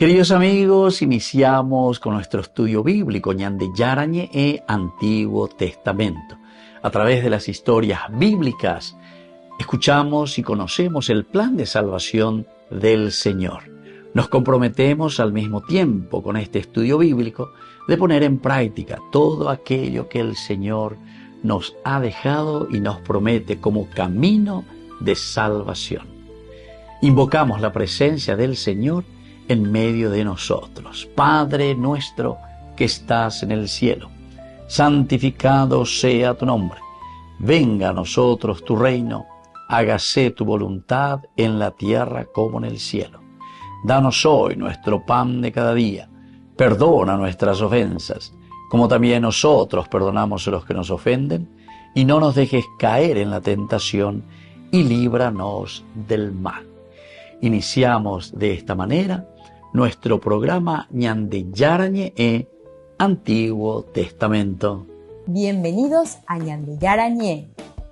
Queridos amigos, iniciamos con nuestro estudio bíblico Ñande Yarañe e Antiguo Testamento. A través de las historias bíblicas, escuchamos y conocemos el plan de salvación del Señor. Nos comprometemos al mismo tiempo con este estudio bíblico de poner en práctica todo aquello que el Señor nos ha dejado y nos promete como camino de salvación. Invocamos la presencia del Señor en medio de nosotros. Padre nuestro que estás en el cielo, santificado sea tu nombre. Venga a nosotros tu reino, hágase tu voluntad en la tierra como en el cielo. Danos hoy nuestro pan de cada día. Perdona nuestras ofensas, como también nosotros perdonamos a los que nos ofenden, y no nos dejes caer en la tentación, y líbranos del mal. Iniciamos de esta manera nuestro programa Ñande Yarañe e Antiguo Testamento. Bienvenidos a Ñande Yarañe,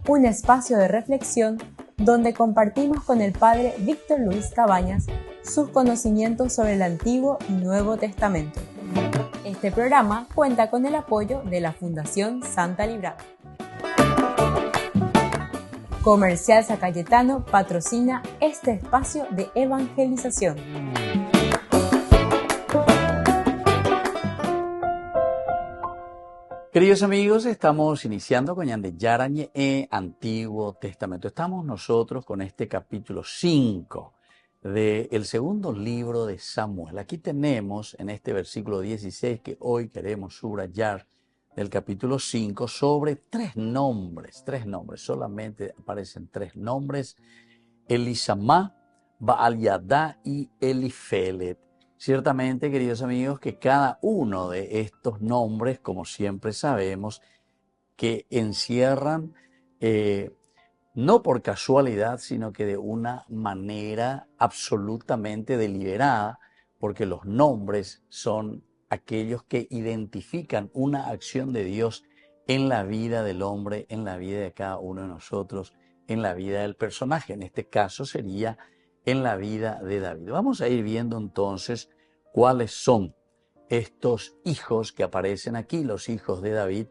un espacio de reflexión donde compartimos con el Padre Víctor Luis Cabañas sus conocimientos sobre el Antiguo y Nuevo Testamento. Este programa cuenta con el apoyo de la Fundación Santa Librada. Comercial San Cayetano patrocina este espacio de evangelización. Queridos amigos, estamos iniciando con Ñande Yarañe e Antiguo Testamento. Estamos nosotros con este capítulo 5 del segundo libro de Samuel. Aquí tenemos en este versículo 16 que hoy queremos subrayar del capítulo 5 sobre tres nombres, solamente aparecen tres nombres: Elisamá, Baal-Yadá y Elifelet. Ciertamente, queridos amigos, que cada uno de estos nombres, como siempre sabemos, que encierran, no por casualidad, sino que de una manera absolutamente deliberada, porque los nombres son aquellos que identifican una acción de Dios en la vida del hombre, en la vida de cada uno de nosotros, en la vida del personaje. En este caso sería en la vida de David. Vamos a ir viendo entonces cuáles son estos hijos que aparecen aquí, los hijos de David,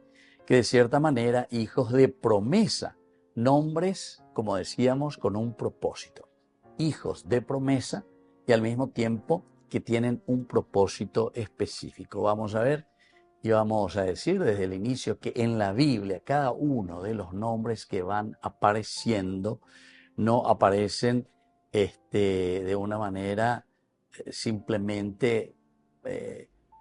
que de cierta manera hijos de promesa, nombres, como decíamos, con un propósito, hijos de promesa y al mismo tiempo que tienen un propósito específico. Vamos a ver y vamos a decir desde el inicio que en la Biblia cada uno de los nombres que van apareciendo no aparecen de una manera simplemente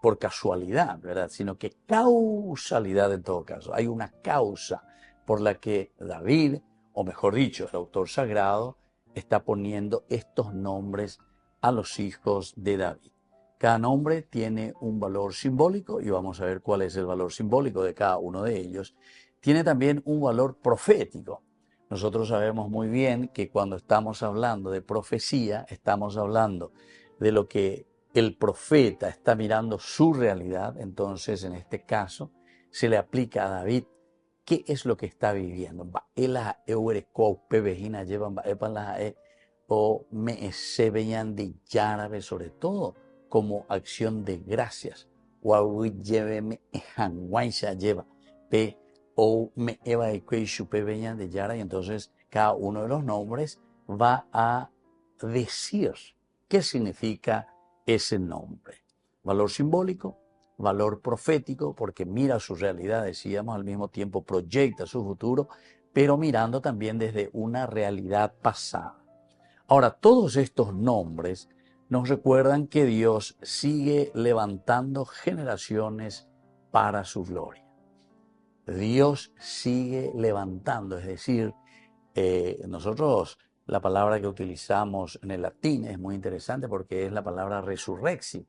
por casualidad, ¿verdad? Sino que causalidad en todo caso. Hay una causa por la que David, o mejor dicho, el autor sagrado, está poniendo estos nombres a los hijos de David. Cada nombre tiene un valor simbólico y vamos a ver cuál es el valor simbólico de cada uno de ellos. Tiene también un valor profético. Nosotros sabemos muy bien que cuando estamos hablando de profecía, estamos hablando de lo que el profeta está mirando su realidad. Entonces, en este caso, se le aplica a David qué es lo que está viviendo. O me se veían de Yarabe, sobre todo como acción de gracias. O me eva de Yara, y entonces cada uno de los nombres va a decir qué significa ese nombre. Valor simbólico, valor profético, porque mira su realidad, decíamos, al mismo tiempo proyecta su futuro, pero mirando también desde una realidad pasada. Ahora, todos estos nombres nos recuerdan que Dios sigue levantando generaciones para su gloria. Dios sigue levantando, es decir, nosotros la palabra que utilizamos en el latín es muy interesante porque es la palabra resurrexit,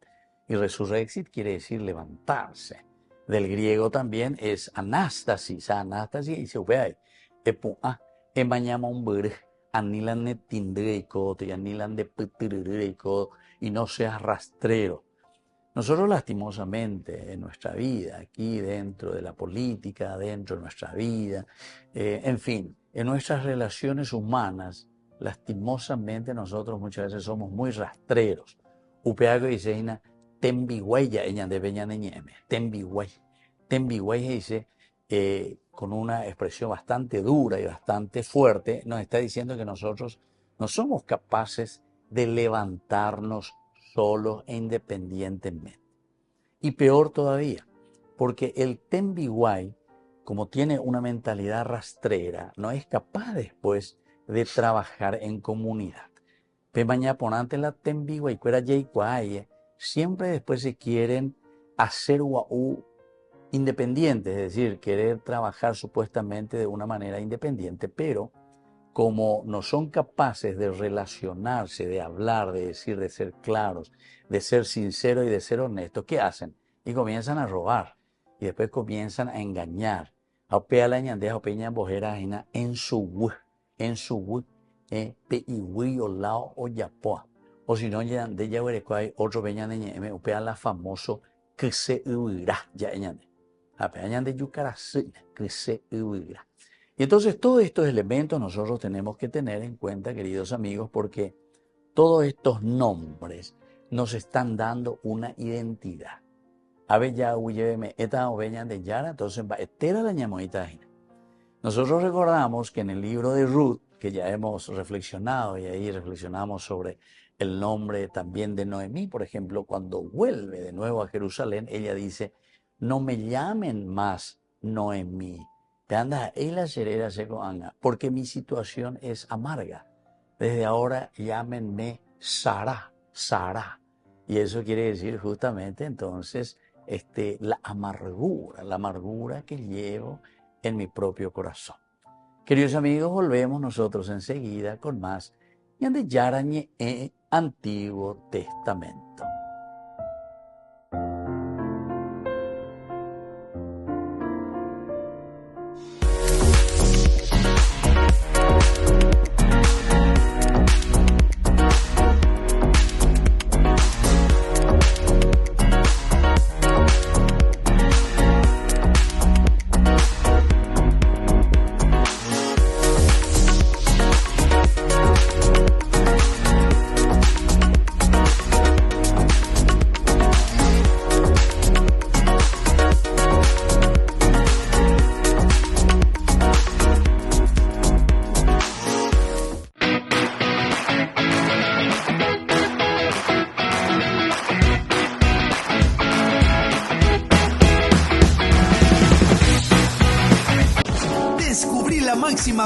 y resurrexit quiere decir levantarse. Del griego también es anástasis, y se ve y no seas rastrero. Nosotros lastimosamente en nuestra vida, aquí dentro de la política, dentro de nuestra vida, en fin, en nuestras relaciones humanas, lastimosamente nosotros muchas veces somos muy rastreros Upeago dice, ina, tembiway ya ella de beña neñeme, tembiway. Tembiway dice, con una expresión bastante dura y bastante fuerte, nos está diciendo que nosotros no somos capaces de levantarnos solos e independientemente. Y peor todavía, porque el tembiway, como tiene una mentalidad rastrera, no es capaz después de trabajar en comunidad. Pemaña ponante la tembiway, cuera yeicuaye, siempre después se quieren hacer guau independientes, es decir, querer trabajar supuestamente de una manera independiente, pero como no son capaces de relacionarse, de hablar, de decir, de ser claros, de ser sinceros y de ser honestos, ¿qué hacen? Y comienzan a robar, y después comienzan a engañar. Aupea la ñandeja, opeña bojera en su pe o lao o yapoa. O si no, de ya hay otro peña de upea la famoso que se huirá ya ñande. Apeñan de yucarasí que se huirá. Y entonces todos estos elementos nosotros tenemos que tener en cuenta, queridos amigos, porque todos estos nombres nos están dando una identidad. Ave ya huyeme esta oveña de Yara, entonces va etera la ñamoita. Nosotros recordamos que en el libro de Ruth, que ya hemos reflexionado y ahí reflexionamos sobre el nombre también de Noemí, por ejemplo, cuando vuelve de nuevo a Jerusalén, ella dice, no me llamen más Noemí, porque mi situación es amarga. Desde ahora llámenme Sara. Y eso quiere decir justamente entonces la amargura que llevo en mi propio corazón. Queridos amigos, volvemos nosotros enseguida con más de Yarañe Antiguo Testamento.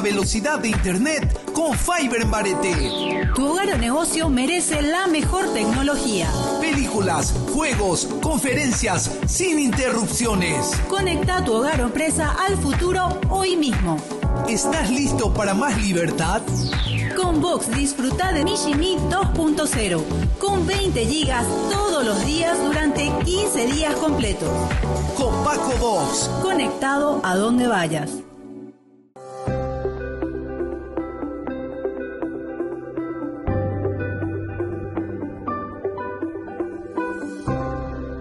Velocidad de internet con Fiber en Barete. Tu hogar o negocio merece la mejor tecnología. Películas, juegos, conferencias sin interrupciones. Conecta tu hogar o empresa al futuro hoy mismo. ¿Estás listo para más libertad? Con Vox disfruta de Mishimi 2.0 con 20 gigas todos los días durante 15 días completos. Con Paco Vox. Conectado a donde vayas.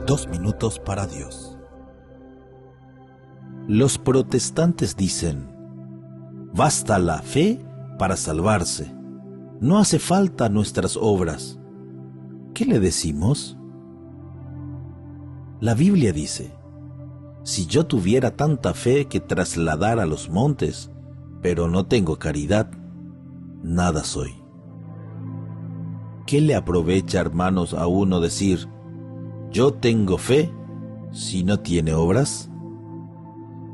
Dos minutos para Dios. Los protestantes dicen, basta la fe para salvarse, no hace falta nuestras obras. ¿Qué le decimos? La Biblia dice, si yo tuviera tanta fe que trasladara los montes, pero no tengo caridad, nada soy. ¿Qué le aprovecha, hermanos, a uno decir, yo tengo fe, si no tiene obras?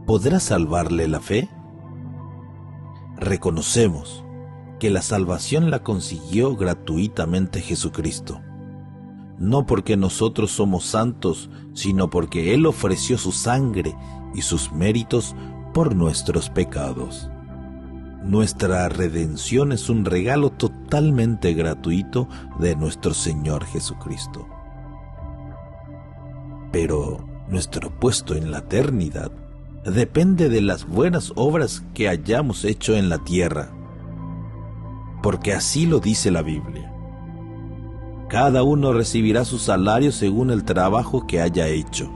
¿Podrá salvarle la fe? Reconocemos que la salvación la consiguió gratuitamente Jesucristo, no porque nosotros somos santos, sino porque Él ofreció su sangre y sus méritos por nuestros pecados. Nuestra redención es un regalo totalmente gratuito de nuestro Señor Jesucristo. Pero nuestro puesto en la eternidad depende de las buenas obras que hayamos hecho en la tierra, porque así lo dice la Biblia. Cada uno recibirá su salario según el trabajo que haya hecho.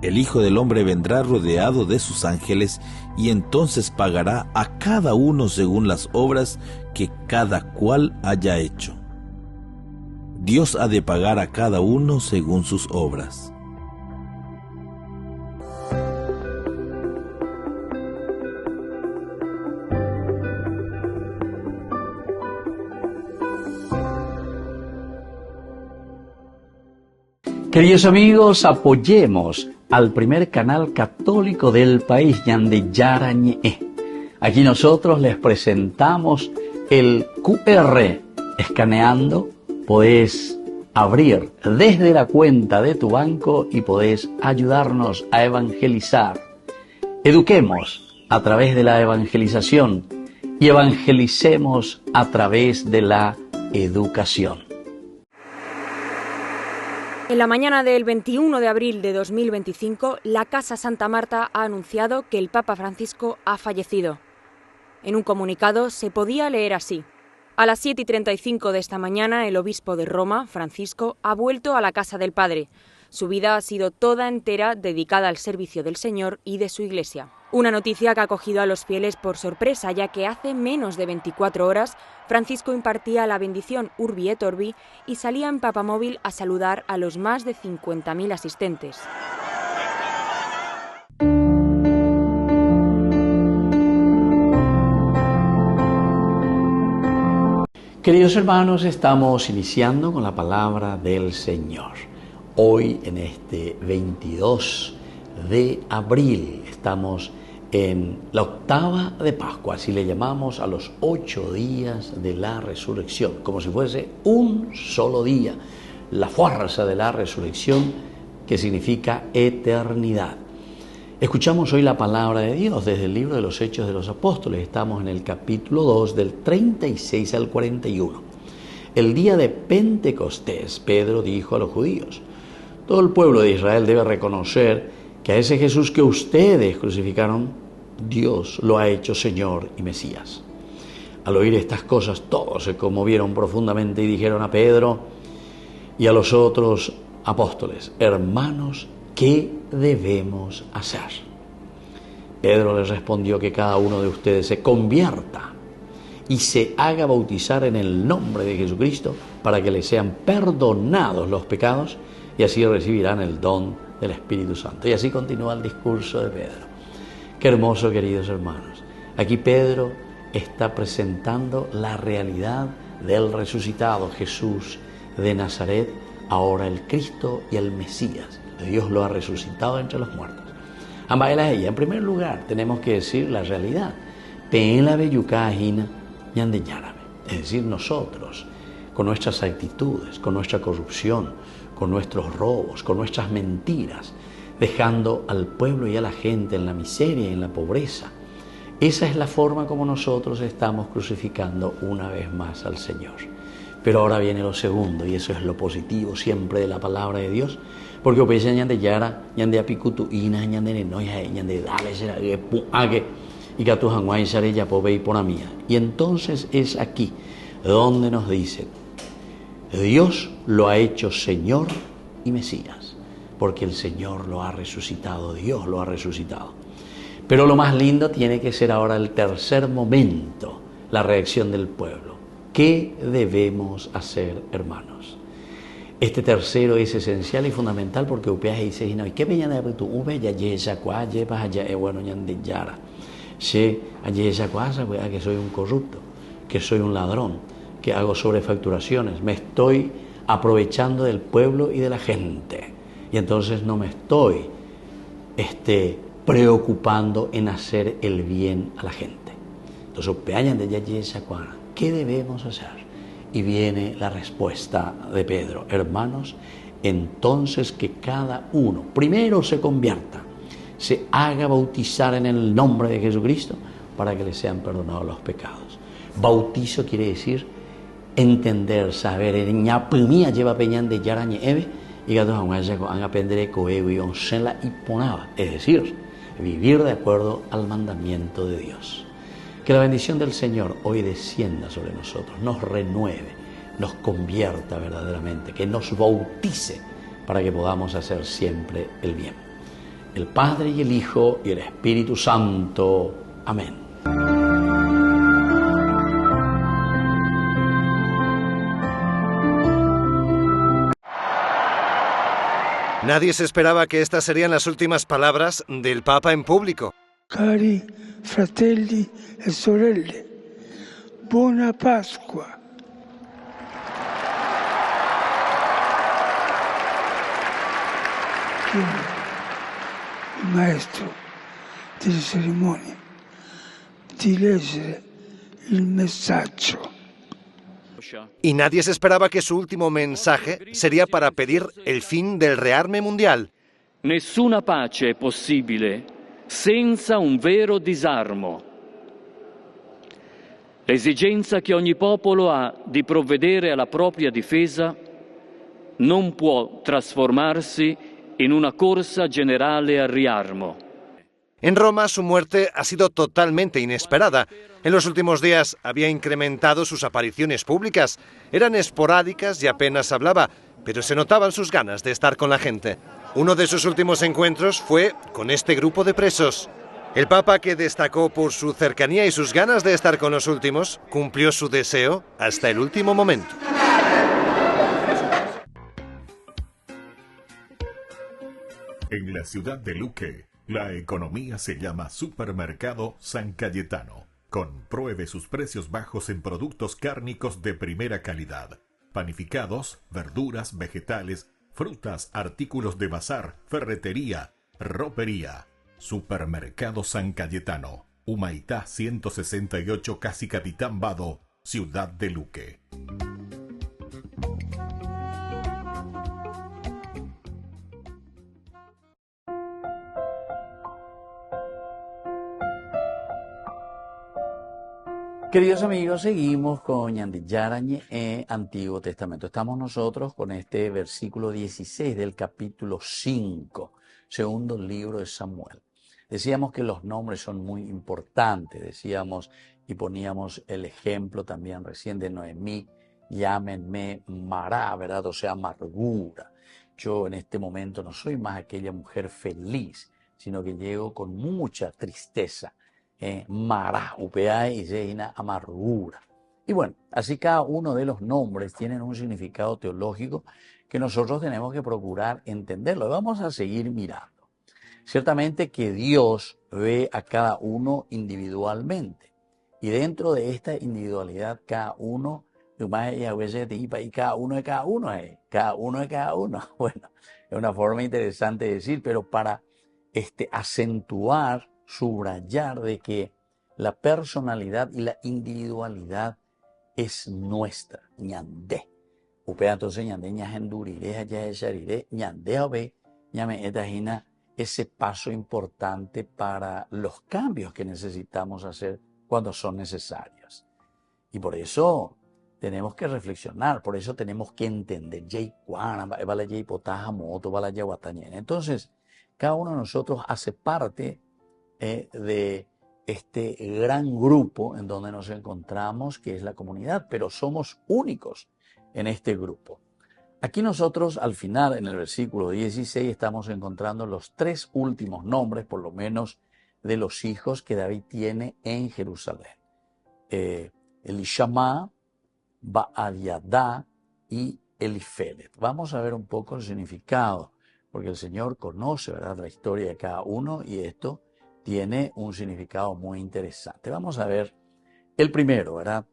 El Hijo del Hombre vendrá rodeado de sus ángeles y entonces pagará a cada uno según las obras que cada cual haya hecho. Dios ha de pagar a cada uno según sus obras. Queridos amigos, apoyemos al primer canal católico del país, Ñande Yarañe. Aquí nosotros les presentamos el QR. Escaneando, podés abrir desde la cuenta de tu banco y podés ayudarnos a evangelizar. Eduquemos a través de la evangelización y evangelicemos a través de la educación. En la mañana del 21 de abril de 2025, la Casa Santa Marta ha anunciado que el Papa Francisco ha fallecido. En un comunicado se podía leer así: a las 7:35 de esta mañana, el obispo de Roma, Francisco, ha vuelto a la casa del Padre. Su vida ha sido toda entera dedicada al servicio del Señor y de su Iglesia. Una noticia que ha cogido a los fieles por sorpresa, ya que hace menos de 24 horas Francisco impartía la bendición Urbi et Orbi y salía en papamóvil a saludar a los más de 50.000 asistentes. Queridos hermanos, estamos iniciando con la palabra del Señor. Hoy, en este 22 de abril, estamos en la octava de Pascua, así le llamamos a los 8 días de la resurrección, como si fuese un solo día, la fuerza de la resurrección, que significa eternidad. Escuchamos hoy la palabra de Dios desde el libro de los Hechos de los Apóstoles. Estamos en el capítulo 2, del 36 al 41. El día de Pentecostés, Pedro dijo a los judíos: todo el pueblo de Israel debe reconocer que a ese Jesús que ustedes crucificaron, Dios lo ha hecho Señor y Mesías. Al oír estas cosas, todos se conmovieron profundamente y dijeron a Pedro y a los otros apóstoles: hermanos, ¿qué debemos hacer? Pedro les respondió que cada uno de ustedes se convierta y se haga bautizar en el nombre de Jesucristo para que les sean perdonados los pecados, y así recibirán el don del Espíritu Santo. Y así continúa el discurso de Pedro. Qué hermoso, queridos hermanos. Aquí Pedro está presentando la realidad del resucitado Jesús de Nazaret, ahora el Cristo y el Mesías. Dios lo ha resucitado entre los muertos. En primer lugar, tenemos que decir la realidad. Es decir, nosotros, con nuestras actitudes, con nuestra corrupción, con nuestros robos, con nuestras mentiras, dejando al pueblo y a la gente en la miseria y en la pobreza. Esa es la forma como nosotros estamos crucificando una vez más al Señor. Pero ahora viene lo segundo, y eso es lo positivo siempre de la palabra de Dios, porque y entonces es aquí donde nos dicen: Dios lo ha hecho Señor y Mesías, porque el Señor lo ha resucitado, Dios lo ha resucitado. Pero lo más lindo tiene que ser ahora el tercer momento, la reacción del pueblo. ¿Qué debemos hacer, hermanos? Este tercero es esencial y fundamental, porque upeas dice: "No, ¿y qué me llama tu ube ya yesa kwa llevas allá bueno ñande yara? Se allá esa cosa, que soy un corrupto, que soy un ladrón, que hago sobrefacturaciones, me estoy aprovechando del pueblo y de la gente, y entonces no me estoy preocupando en hacer el bien a la gente". Entonces, ¿qué debemos hacer? Y viene la respuesta de Pedro: hermanos, entonces que cada uno primero se convierta, se haga bautizar en el nombre de Jesucristo para que le sean perdonados los pecados. Bautizo quiere decir entender, saber, es decir, vivir de acuerdo al mandamiento de Dios. Que la bendición del Señor hoy descienda sobre nosotros, nos renueve, nos convierta verdaderamente, que nos bautice para que podamos hacer siempre el bien. El Padre y el Hijo y el Espíritu Santo. Amén. Nadie se esperaba que estas serían las últimas palabras del Papa en público. Cari fratelli e sorelle, buona Pasqua. Il maestro delle cerimonie di leggere il messaggio. Y nadie se esperaba que su último mensaje sería para pedir el fin del rearme mundial. Nessuna pace è possibile senza un vero disarmo. L'esigenza che ogni popolo ha di provvedere alla propria difesa non può trasformarsi in una corsa generale al riarmo. En Roma, su muerte ha sido totalmente inesperada. En los últimos días había incrementado sus apariciones públicas. Eran esporádicas y apenas hablaba, pero se notaban sus ganas de estar con la gente. Uno de sus últimos encuentros fue con este grupo de presos. El Papa, que destacó por su cercanía y sus ganas de estar con los últimos, cumplió su deseo hasta el último momento. En la ciudad de Luque, la economía se llama Supermercado San Cayetano. Compruebe sus precios bajos en productos cárnicos de primera calidad. Panificados, verduras, vegetales, frutas, artículos de bazar, ferretería, ropería. Supermercado San Cayetano, Humaitá 168, Casi Capitán Vado, ciudad de Luque. Queridos amigos, seguimos con Ñande Yarañe en Antiguo Testamento. Estamos nosotros con este versículo 16 del capítulo 5, segundo libro de Samuel. Decíamos que los nombres son muy importantes, decíamos y poníamos el ejemplo también recién de Noemí, llámenme Mará, ¿verdad? O sea, amargura. Yo en este momento no soy más aquella mujer feliz, sino que llego con mucha tristeza. Mará, upea y reina amargura. Y bueno, así cada uno de los nombres tienen un significado teológico que nosotros tenemos que procurar entenderlo. Y vamos a seguir mirando. Ciertamente que Dios ve a cada uno individualmente. Y dentro de esta individualidad, cada uno, y cada uno de cada uno, cada uno de cada uno. Bueno, es una forma interesante de decir, pero para acentuar, subrayar de que la personalidad y la individualidad es nuestra, ñandé. Upea entonces ñandé ñajenduriré, ñajeshariré, ñandé obe, ñame etajina, ese paso importante para los cambios que necesitamos hacer cuando son necesarios. Y por eso tenemos que reflexionar, por eso tenemos que entender. Entonces, cada uno de nosotros hace parte de este gran grupo en donde nos encontramos, que es la comunidad, pero somos únicos en este grupo. Aquí nosotros al final, en el versículo 16, estamos encontrando los tres últimos nombres, por lo menos, de los hijos que David tiene en Jerusalén. Elishama, Baal-Yadá y Elifelet. Vamos a ver un poco el significado, porque el Señor conoce, ¿verdad?, la historia de cada uno y esto tiene un significado muy interesante. Vamos a ver el primero, ¿verdad?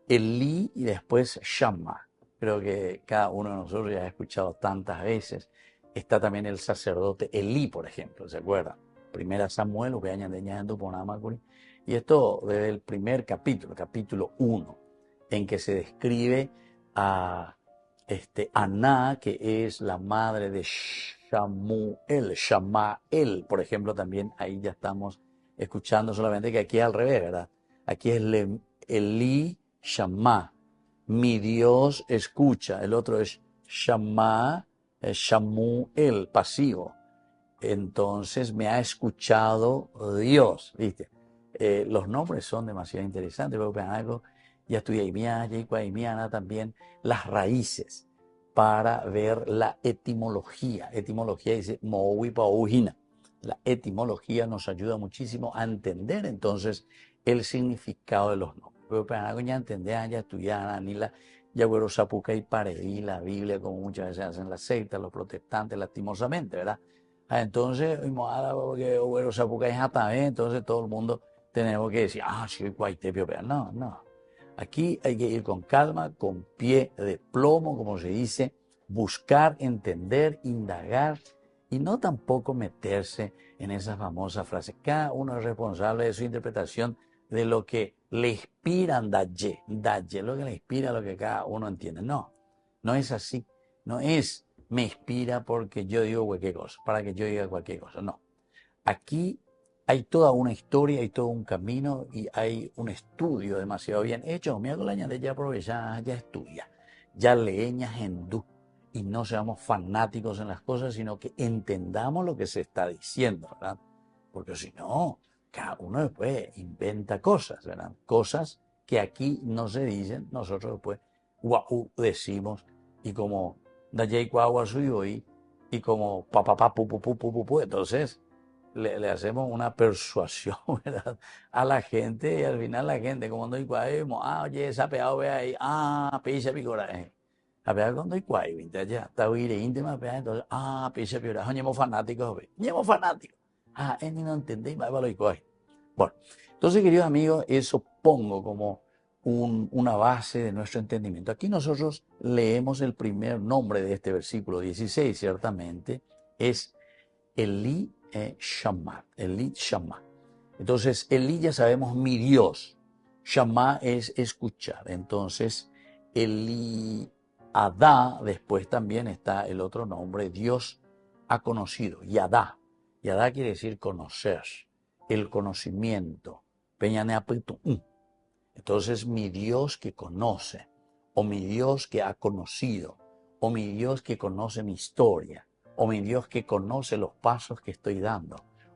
Elí y después Shammah. Creo que cada uno de nosotros ya ha escuchado tantas veces. Está también el sacerdote Elí, por ejemplo, ¿se acuerdan? Primera Samuel, y esto desde el primer capítulo, capítulo 1, en que se describe a Aná, que es la madre de Shamael, por ejemplo, también ahí ya estamos escuchando, solamente que aquí es al revés, ¿verdad? Aquí es Elí, Shammah, mi Dios escucha. El otro es Shammah, Shamuel, pasivo. Entonces me ha escuchado Dios, ¿viste? Los nombres son demasiado interesantes, pero algo ya estudié también las raíces para ver la etimología. Etimología dice Mowi Paujina. La etimología nos ayuda muchísimo a entender entonces el significado de los nombres. Pero para algo ya entender, ya estudiar, ni la Yagüero Sapucay Paredí, la Biblia, como muchas veces hacen las sectas, los protestantes, lastimosamente, ¿verdad? Entonces, Yagüero Sapucay Jatavé, entonces todo el mundo tenemos que decir, sí, Guaitepio, no, no. Aquí hay que ir con calma, con pie de plomo, como se dice, buscar, entender, indagar y no tampoco meterse en esa famosa frase. Cada uno es responsable de su interpretación de lo que le inspira dalle, lo que le inspira, lo que cada uno entiende. No, no es así. No es me inspira porque yo digo cualquier cosa, para que yo diga cualquier cosa. No. Aquí hay toda una historia, hay todo un camino y hay un estudio demasiado bien hecho. Mira, con la ñande ya aprovecha, ya estudia, ya leña hindú y no seamos fanáticos en las cosas, sino que entendamos lo que se está diciendo, ¿verdad? Porque si no, cada uno después inventa cosas, ¿verdad? Cosas que aquí no se dicen, nosotros después guau decimos y como dayay guau suyoy y como papá pu pu pu pu pu pu, entonces le hacemos una persuasión, ¿verdad? A la gente y al final la gente como no hay guay, oye, esa peado ve ahí, picha picora, a ver cuando hay guay, ¿viste? Ya está huire íntima, entonces, picha picora, ñemo fanáticos, ñemo fanáticos. Ni no entendéis, va lo igual. Bueno, entonces, queridos amigos, eso pongo como una base de nuestro entendimiento. Aquí nosotros leemos el primer nombre de este versículo 16, ciertamente, es Eli Shammah, Eli Shammah. Entonces, Eli ya sabemos, mi Dios. Shammah es escuchar. Entonces, Eli Adá, después también está el otro nombre, Dios ha conocido, Yadá. Yadá quiere decir conocer, el conocimiento. Entonces, mi Dios que conoce, o mi Dios que ha conocido, o mi Dios que conoce mi historia, o mi Dios que conoce los pasos que estoy dando,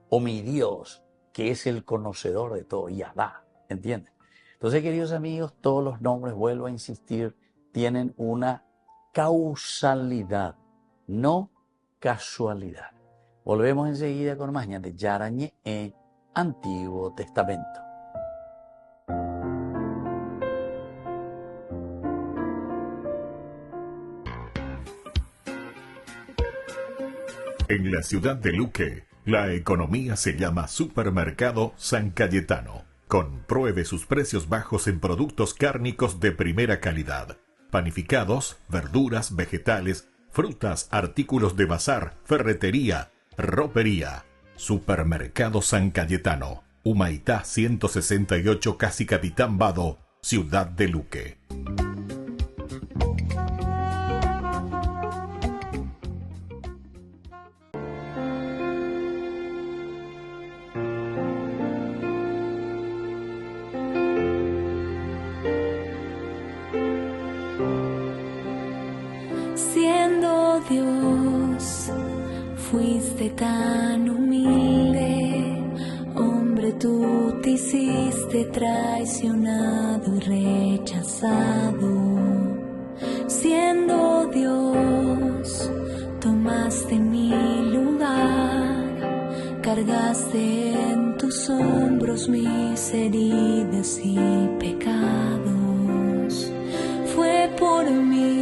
o mi Dios que es el conocedor de todo, Yadá, ¿entienden? Entonces, queridos amigos, todos los nombres, vuelvo a insistir, tienen una causalidad, no casualidad. Volvemos enseguida con más de Yarañé en Antiguo Testamento. En la ciudad de Luque, la economía se llama Supermercado San Cayetano. Compruebe sus precios bajos en productos cárnicos de primera calidad. Panificados, verduras, vegetales, frutas, artículos de bazar, ferretería, ropería. Supermercado San Cayetano, Humaitá 168, Casi Capitán Vado, ciudad de Luque. Siendo Dios, fuiste tan humilde, hombre, tú te hiciste traicionado y rechazado. Siendo Dios, tomaste mi lugar, cargaste en tus hombros mis heridas y pecados. Fue por mí.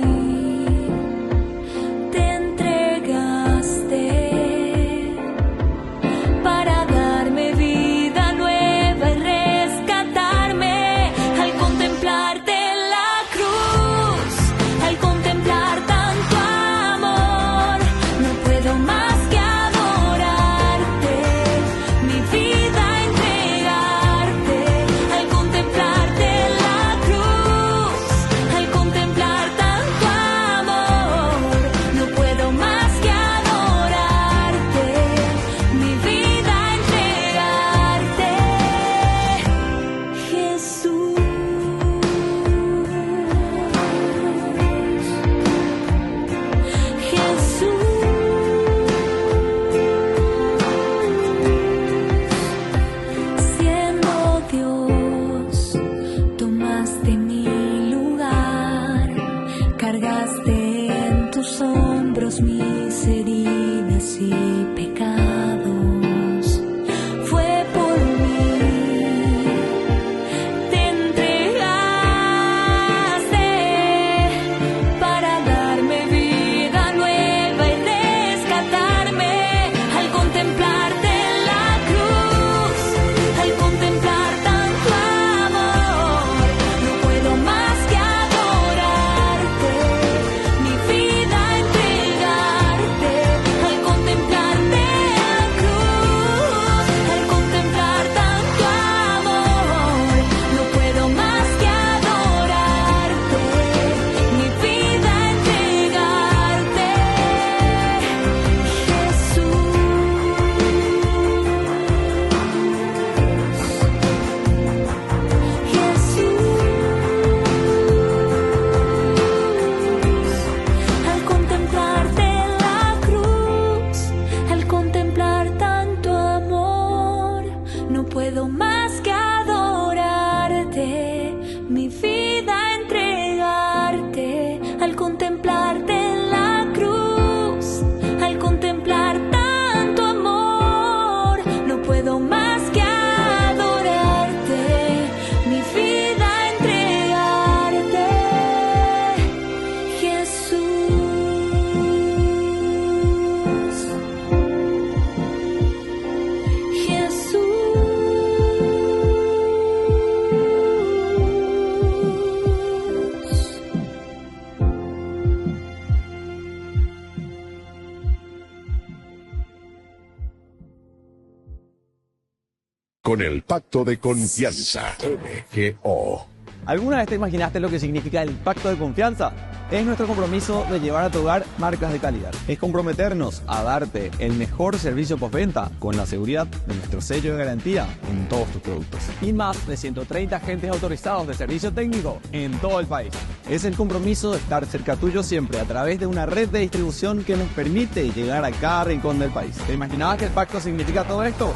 con el Pacto de Confianza, MGO. ¿Alguna vez te imaginaste lo que significa el Pacto de Confianza? Es nuestro compromiso de llevar a tu hogar marcas de calidad. Es comprometernos a darte el mejor servicio postventa con la seguridad de nuestro sello de garantía en todos tus productos. Y más de 130 agentes autorizados de servicio técnico en todo el país. Es el compromiso de estar cerca tuyo siempre a través de una red de distribución que nos permite llegar a cada rincón del país. ¿Te imaginabas que el pacto significa todo esto?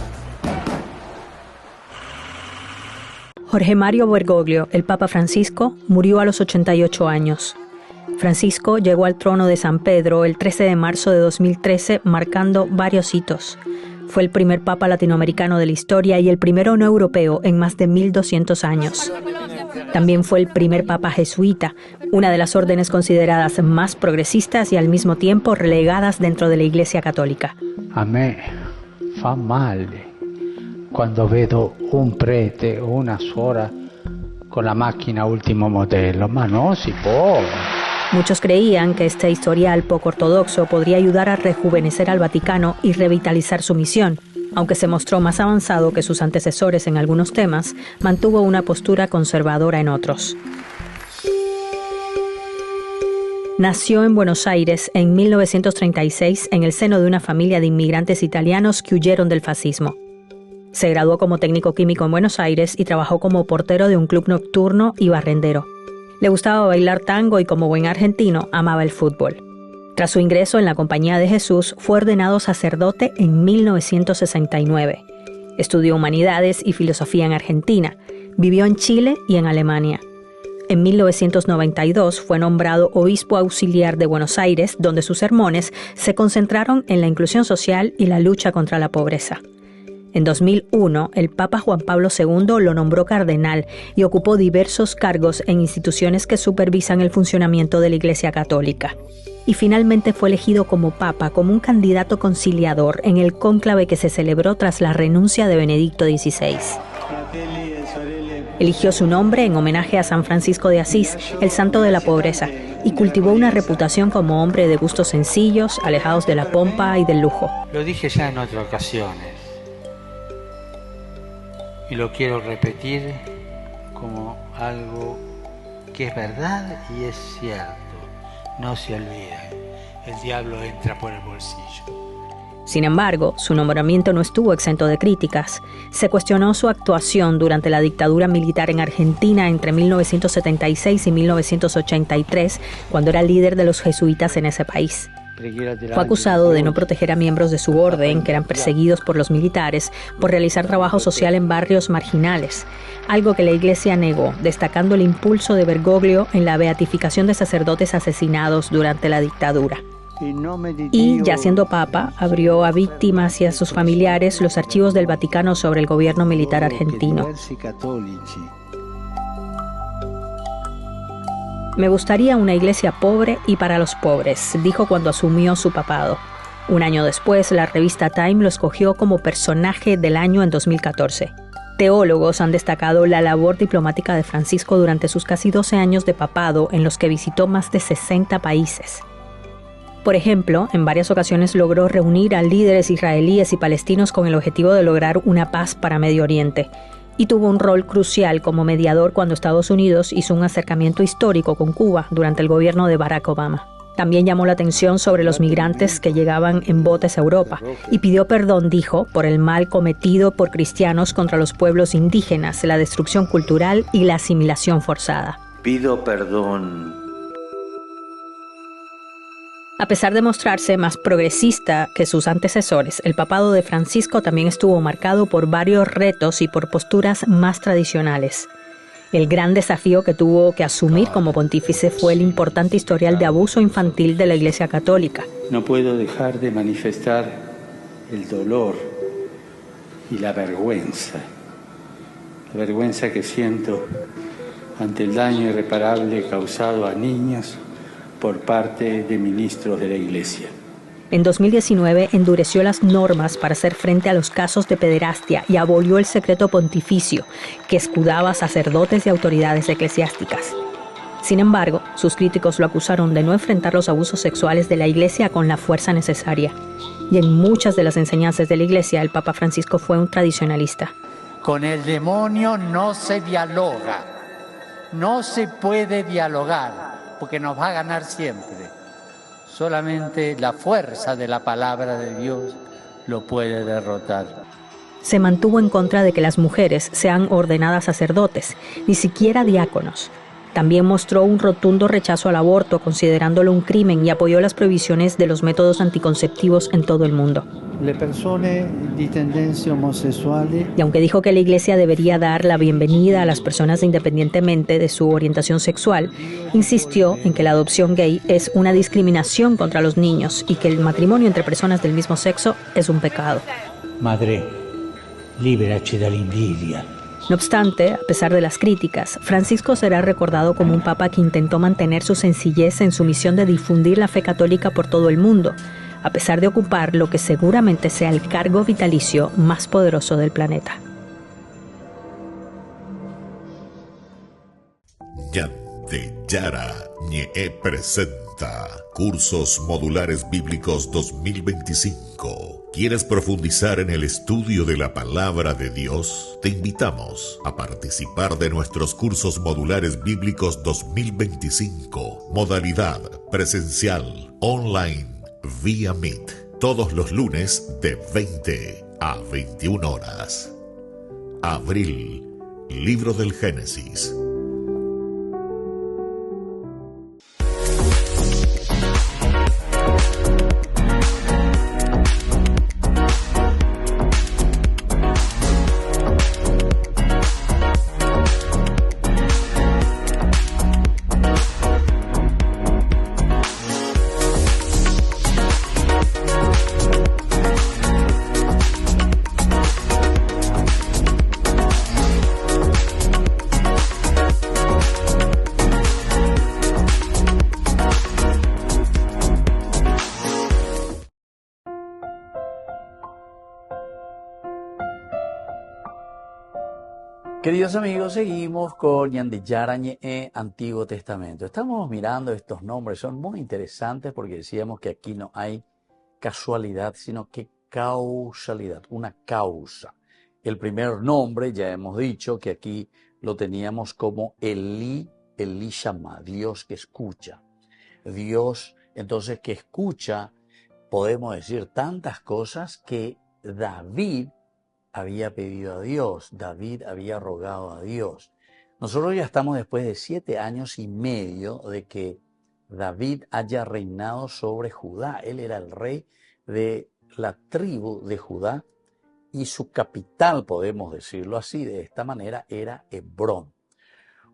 Jorge Mario Bergoglio, el Papa Francisco, murió a los 88 años. Francisco llegó al trono de San Pedro el 13 de marzo de 2013, marcando varios hitos. Fue el primer papa latinoamericano de la historia y el primero no europeo en más de 1200 años. También fue el primer papa jesuita, una de las órdenes consideradas más progresistas y al mismo tiempo relegadas dentro de la Iglesia Católica. A me fa male quando vedo un prete o una suora con la macchina ultimo modello, ma no si può. Muchos creían que este historial poco ortodoxo podría ayudar a rejuvenecer al Vaticano y revitalizar su misión. Aunque se mostró más avanzado que sus antecesores en algunos temas, mantuvo una postura conservadora en otros. Nació en Buenos Aires en 1936 en el seno de una familia de inmigrantes italianos que huyeron del fascismo. Se graduó como técnico químico en Buenos Aires y trabajó como portero de un club nocturno y barrendero. Le gustaba bailar tango y como buen argentino amaba el fútbol. Tras su ingreso en la Compañía de Jesús, fue ordenado sacerdote en 1969. Estudió humanidades y filosofía en Argentina. Vivió en Chile y en Alemania. En 1992 fue nombrado obispo auxiliar de Buenos Aires, donde sus sermones se concentraron en la inclusión social y la lucha contra la pobreza. En 2001, el Papa Juan Pablo II lo nombró cardenal y ocupó diversos cargos en instituciones que supervisan el funcionamiento de la Iglesia Católica. Y finalmente fue elegido como Papa, como un candidato conciliador en el cónclave que se celebró tras la renuncia de Benedicto XVI. Eligió su nombre en homenaje a San Francisco de Asís, el santo de la pobreza, y cultivó una reputación como hombre de gustos sencillos, alejados de la pompa y del lujo. Lo dije ya en otras ocasiones. Y lo quiero repetir como algo que es verdad y es cierto. No se olviden, el diablo entra por el bolsillo. Sin embargo, su nombramiento no estuvo exento de críticas. Se cuestionó su actuación durante la dictadura militar en Argentina entre 1976 y 1983, cuando era líder de los jesuitas en ese país. Fue acusado de no proteger a miembros de su orden, que eran perseguidos por los militares, por realizar trabajo social en barrios marginales, algo que la Iglesia negó, destacando el impulso de Bergoglio en la beatificación de sacerdotes asesinados durante la dictadura. Y, ya siendo papa, abrió a víctimas y a sus familiares los archivos del Vaticano sobre el gobierno militar argentino. Me gustaría una iglesia pobre y para los pobres, dijo cuando asumió su papado. Un año después, la revista Time lo escogió como personaje del año en 2014. Teólogos han destacado la labor diplomática de Francisco durante sus casi 12 años de papado, en los que visitó más de 60 países. Por ejemplo, en varias ocasiones logró reunir a líderes israelíes y palestinos con el objetivo de lograr una paz para Medio Oriente. Y tuvo un rol crucial como mediador cuando Estados Unidos hizo un acercamiento histórico con Cuba durante el gobierno de Barack Obama. También llamó la atención sobre los migrantes que llegaban en botes a Europa y pidió perdón, dijo, por el mal cometido por cristianos contra los pueblos indígenas, la destrucción cultural y la asimilación forzada. Pido perdón. A pesar de mostrarse más progresista que sus antecesores, el papado de Francisco también estuvo marcado por varios retos y por posturas más tradicionales. El gran desafío que tuvo que asumir como pontífice fue el importante historial de abuso infantil de la Iglesia Católica. No puedo dejar de manifestar el dolor y la vergüenza que siento ante el daño irreparable causado a niños por parte de ministros de la Iglesia. En 2019 endureció las normas para hacer frente a los casos de pederastia y abolió el secreto pontificio, que escudaba a sacerdotes y autoridades eclesiásticas. Sin embargo, sus críticos lo acusaron de no enfrentar los abusos sexuales de la Iglesia con la fuerza necesaria. Y en muchas de las enseñanzas de la Iglesia, el Papa Francisco fue un tradicionalista. Con el demonio no se dialoga, no se puede dialogar, porque nos va a ganar siempre. Solamente la fuerza de la palabra de Dios lo puede derrotar. Se mantuvo en contra de que las mujeres sean ordenadas sacerdotes, ni siquiera diáconos. También mostró un rotundo rechazo al aborto, considerándolo un crimen, y apoyó las prohibiciones de los métodos anticonceptivos en todo el mundo. Le persone di tendencia homosessuale. Y aunque dijo que la Iglesia debería dar la bienvenida a las personas independientemente de su orientación sexual, insistió en que la adopción gay es una discriminación contra los niños y que el matrimonio entre personas del mismo sexo es un pecado. Madre, liberaci dall'invidia. No obstante, a pesar de las críticas, Francisco será recordado como un papa que intentó mantener su sencillez en su misión de difundir la fe católica por todo el mundo, a pesar de ocupar lo que seguramente sea el cargo vitalicio más poderoso del planeta. Ñande Yara Ñe presenta Cursos Modulares Bíblicos 2025. ¿Quieres profundizar en el estudio de la Palabra de Dios? Te invitamos a participar de nuestros Cursos Modulares Bíblicos 2025. Modalidad presencial, online, vía Meet. Todos los lunes de 20 a 21 horas. Abril, Libro del Génesis. Queridos amigos, seguimos con Ñande Yara Ñe Antiguo Testamento. Estamos mirando estos nombres, son muy interesantes porque decíamos que aquí no hay casualidad, sino que causalidad, una causa. El primer nombre, ya hemos dicho que aquí lo teníamos como Elí Shama, Dios que escucha. Dios, entonces, que escucha, podemos decir tantas cosas que David había pedido a Dios, David había rogado a Dios. Nosotros ya estamos después de 7 años y medio de que David haya reinado sobre Judá. Él era el rey de la tribu de Judá y su capital, podemos decirlo así, de esta manera, era Hebrón.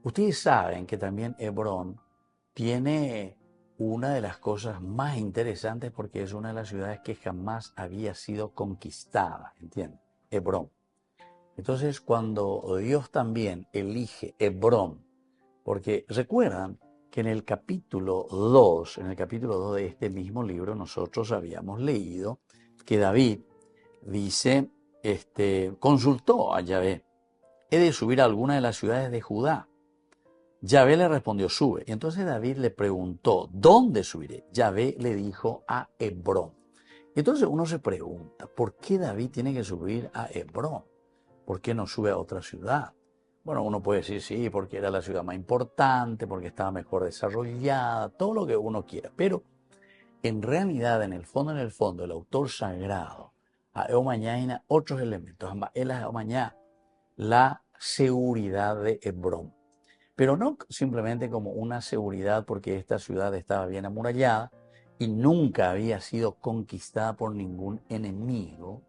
Ustedes saben que también Hebrón tiene una de las cosas más interesantes porque es una de las ciudades que jamás había sido conquistada, ¿entienden? Hebrón. Entonces, cuando Dios también elige Hebrón, porque recuerdan que en el capítulo 2 de este mismo libro, nosotros habíamos leído que David dice, consultó a Yahvé, ¿he de subir a alguna de las ciudades de Judá? Yahvé le respondió, sube. Y entonces David le preguntó, ¿dónde subiré? Yahvé le dijo, a Hebrón. Entonces uno se pregunta, ¿por qué David tiene que subir a Hebrón? ¿Por qué no sube a otra ciudad? Bueno, uno puede decir, sí, porque era la ciudad más importante, porque estaba mejor desarrollada, todo lo que uno quiera. Pero en realidad, en el fondo, el autor sagrado ha mañana otros elementos. Él ha mañana la seguridad de Hebrón. Pero no simplemente como una seguridad porque esta ciudad estaba bien amurallada, y nunca había sido conquistada por ningún enemigo,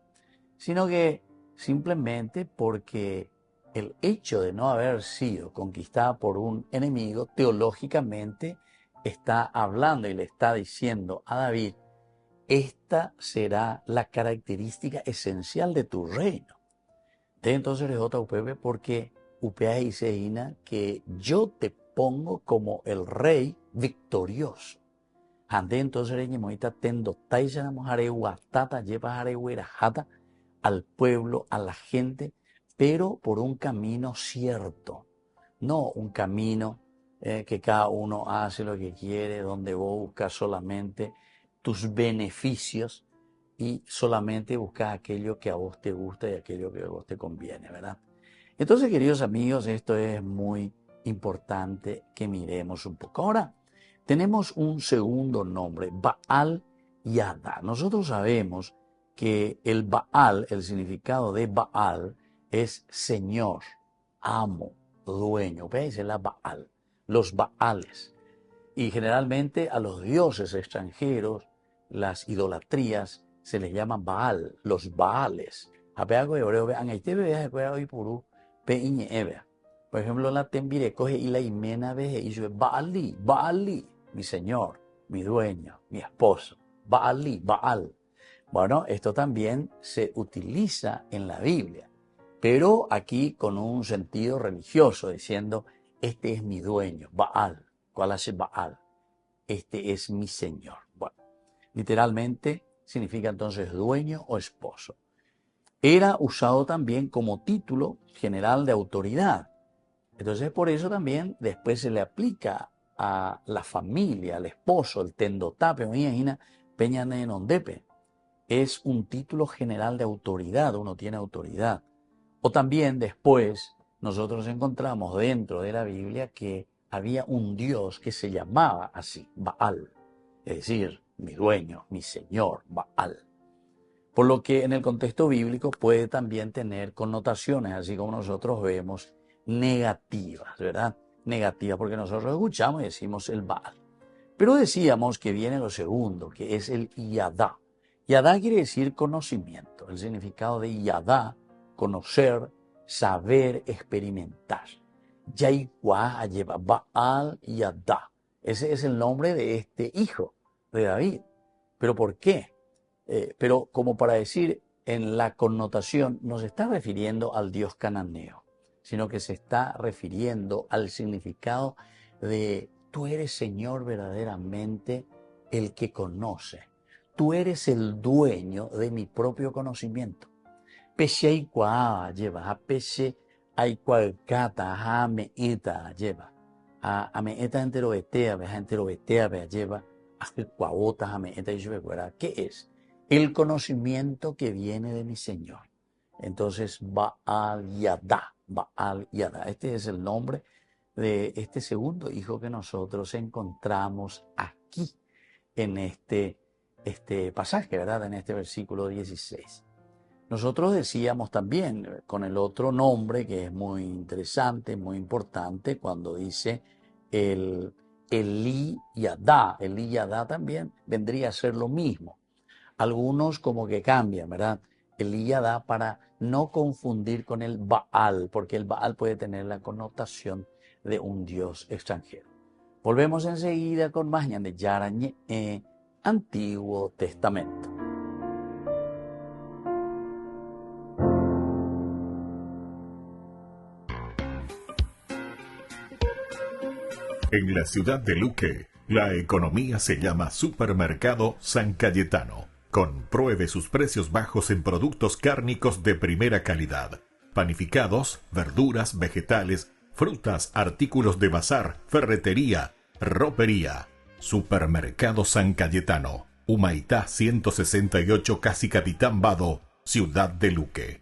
sino que simplemente porque el hecho de no haber sido conquistada por un enemigo, teológicamente está hablando y le está diciendo a David, esta será la característica esencial de tu reino. Entonces es otra UPB porque UPA dice que yo te pongo como el rey victorioso. Ande entonces reñemoita tendo taisa mojaregua tata lleva jareguera jata al pueblo, a la gente, pero por un camino cierto, no un camino que cada uno hace lo que quiere, donde vos buscas solamente tus beneficios y solamente buscas aquello que a vos te gusta y aquello que a vos te conviene, ¿verdad? Entonces, queridos amigos, esto es muy importante que miremos un poco. Ahora, tenemos un segundo nombre, Baal Yadá. Nosotros sabemos que el Baal, el significado de Baal es Señor, amo, dueño. ¿Veis? Es la Baal, los Baales. Y generalmente a los dioses extranjeros, las idolatrías, se les llaman Baal, los Baales. Por ejemplo, la tembire coge y la imena veje y dice Baali, Baali, mi señor, mi dueño, mi esposo, Baali, Baal. Bueno, esto también se utiliza en la Biblia, pero aquí con un sentido religioso, diciendo, este es mi dueño, Baal. ¿Cuál hace Baal? Este es mi señor. Bueno, literalmente significa entonces dueño o esposo. Era usado también como título general de autoridad. Entonces, por eso también después se le aplica a la familia, al esposo, el tendotape, peñane nondepe. Es un título general de autoridad, uno tiene autoridad. O también después nosotros encontramos dentro de la Biblia que había un Dios que se llamaba así, Baal, es decir, mi dueño, mi señor, Baal. Por lo que en el contexto bíblico puede también tener connotaciones, así como nosotros vemos, negativas, ¿verdad? Negativas, porque nosotros escuchamos y decimos el Baal. Pero decíamos que viene lo segundo, que es el Yadá. Yadá quiere decir conocimiento. El significado de Yadá, conocer, saber, experimentar. Yaikwa lleva Baal Yadá. Ese es el nombre de este hijo de David. ¿Pero por qué? Pero como para decir, en la connotación no se está refiriendo al dios cananeo, sino que se está refiriendo al significado de tú eres Señor verdaderamente el que conoce. Tú eres el dueño de mi propio conocimiento. Pese aikwa lleva, pese aikwalkata, jame ita lleva. Ame eta enterobetea, veja enterobetea, vea lleva, akuawota, jame eta y ¿qué es? El conocimiento que viene de mi Señor. Entonces, Baal Yadá, Baal Yadá. Este es el nombre de este segundo hijo que nosotros encontramos aquí en este pasaje, ¿verdad? En este versículo 16. Nosotros decíamos también con el otro nombre que es muy interesante, muy importante, cuando dice el Eli Yadá. Eli Yadá también vendría a ser lo mismo. Algunos como que cambian, ¿verdad? Eli Yadá para no confundir con el Baal, porque el Baal puede tener la connotación de un dios extranjero. Volvemos enseguida con más de Yarañe, Antiguo Testamento. En la ciudad de Luque, la economía se llama Supermercado San Cayetano. Compruebe sus precios bajos en productos cárnicos de primera calidad. Panificados, verduras, vegetales, frutas, artículos de bazar, ferretería, ropería. Supermercado San Cayetano. Humaitá 168, Casi Capitán Vado, Ciudad de Luque.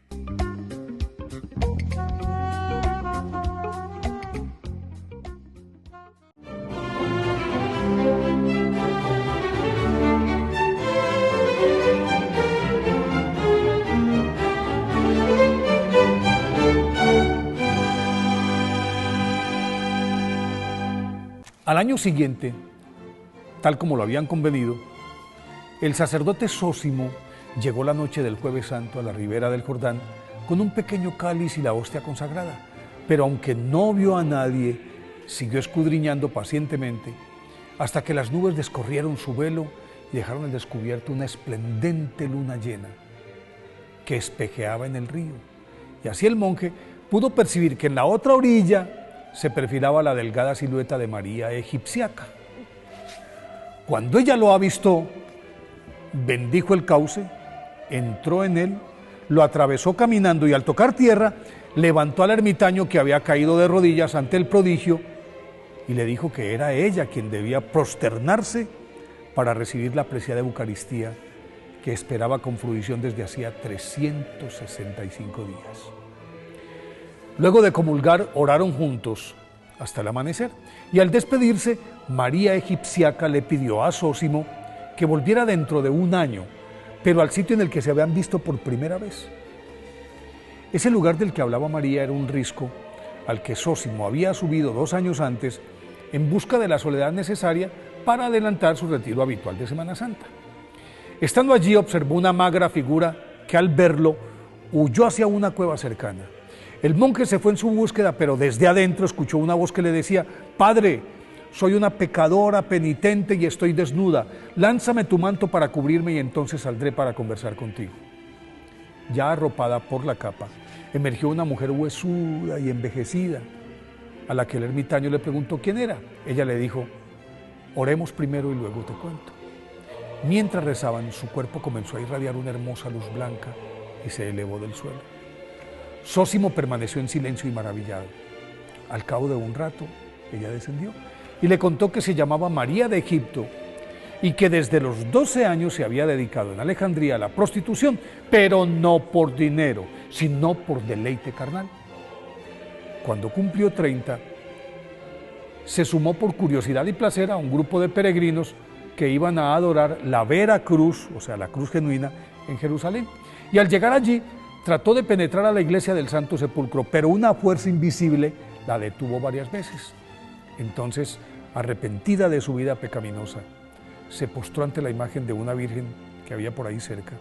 Al año siguiente, tal como lo habían convenido, el sacerdote Zósimo llegó la noche del Jueves Santo a la ribera del Jordán con un pequeño cáliz y la hostia consagrada, pero aunque no vio a nadie, siguió escudriñando pacientemente hasta que las nubes descorrieron su velo y dejaron al descubierto una esplendente luna llena que espejeaba en el río. Y así el monje pudo percibir que en la otra orilla se perfilaba la delgada silueta de María egipciaca. Cuando ella lo avistó, bendijo el cauce, entró en él, lo atravesó caminando y al tocar tierra, levantó al ermitaño que había caído de rodillas ante el prodigio y le dijo que era ella quien debía prosternarse para recibir la preciada Eucaristía que esperaba con fruición desde hacía 365 días. Luego de comulgar, oraron juntos hasta el amanecer, y al despedirse, María Egipciaca le pidió a Zósimo que volviera dentro de un año, pero al sitio en el que se habían visto por primera vez. Ese lugar del que hablaba María era un risco al que Zósimo había subido 2 años antes en busca de la soledad necesaria para adelantar su retiro habitual de Semana Santa. Estando allí, observó una magra figura que al verlo huyó hacia una cueva cercana. El monje se fue en su búsqueda, pero desde adentro escuchó una voz que le decía: «Padre, soy una pecadora penitente y estoy desnuda. Lánzame tu manto para cubrirme y entonces saldré para conversar contigo». Ya arropada por la capa, emergió una mujer huesuda y envejecida, a la que el ermitaño le preguntó quién era. Ella le dijo: «Oremos primero y luego te cuento». Mientras rezaban, su cuerpo comenzó a irradiar una hermosa luz blanca y se elevó del suelo. Zósimo permaneció en silencio y maravillado. Al cabo de un rato, ella descendió y le contó que se llamaba María de Egipto y que desde los 12 años se había dedicado en Alejandría a la prostitución, pero no por dinero, sino por deleite carnal. Cuando cumplió 30, se sumó por curiosidad y placer a un grupo de peregrinos que iban a adorar la Vera Cruz, o sea, la cruz genuina, en Jerusalén. Y al llegar allí, trató de penetrar a la iglesia del Santo Sepulcro, pero una fuerza invisible la detuvo varias veces. Entonces, arrepentida de su vida pecaminosa, se postró ante la imagen de una virgen que había por ahí cerca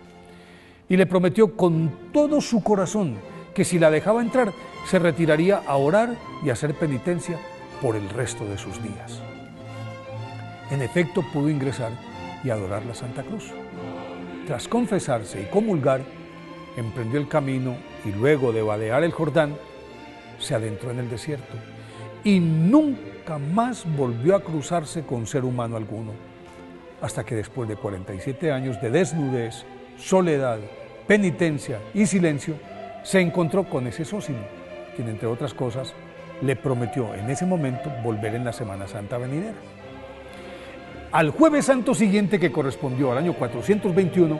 y le prometió con todo su corazón que si la dejaba entrar, se retiraría a orar y a hacer penitencia por el resto de sus días. En efecto, pudo ingresar y adorar la Santa Cruz. Tras confesarse y comulgar, emprendió el camino y luego de vadear el Jordán, se adentró en el desierto y nunca más volvió a cruzarse con ser humano alguno, hasta que después de 47 años de desnudez, soledad, penitencia y silencio, se encontró con ese Zósimo, quien entre otras cosas le prometió en ese momento volver en la Semana Santa venidera. Al Jueves Santo siguiente, que correspondió al año 421,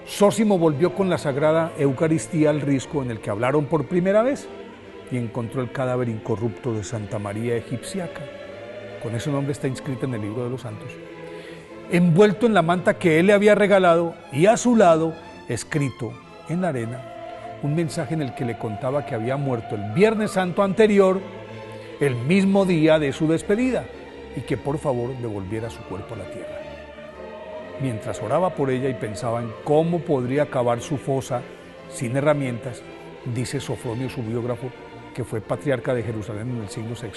Zósimo volvió con la Sagrada Eucaristía al risco en el que hablaron por primera vez y encontró el cadáver incorrupto de Santa María Egipciaca. Con ese nombre está inscrita en el libro de los santos, envuelto en la manta que él le había regalado y a su lado, escrito en la arena, un mensaje en el que le contaba que había muerto el Viernes Santo anterior, el mismo día de su despedida, y que por favor devolviera su cuerpo a la tierra. Mientras oraba por ella y pensaba en cómo podría cavar su fosa sin herramientas, dice Sofronio, su biógrafo, que fue patriarca de Jerusalén en el siglo VI,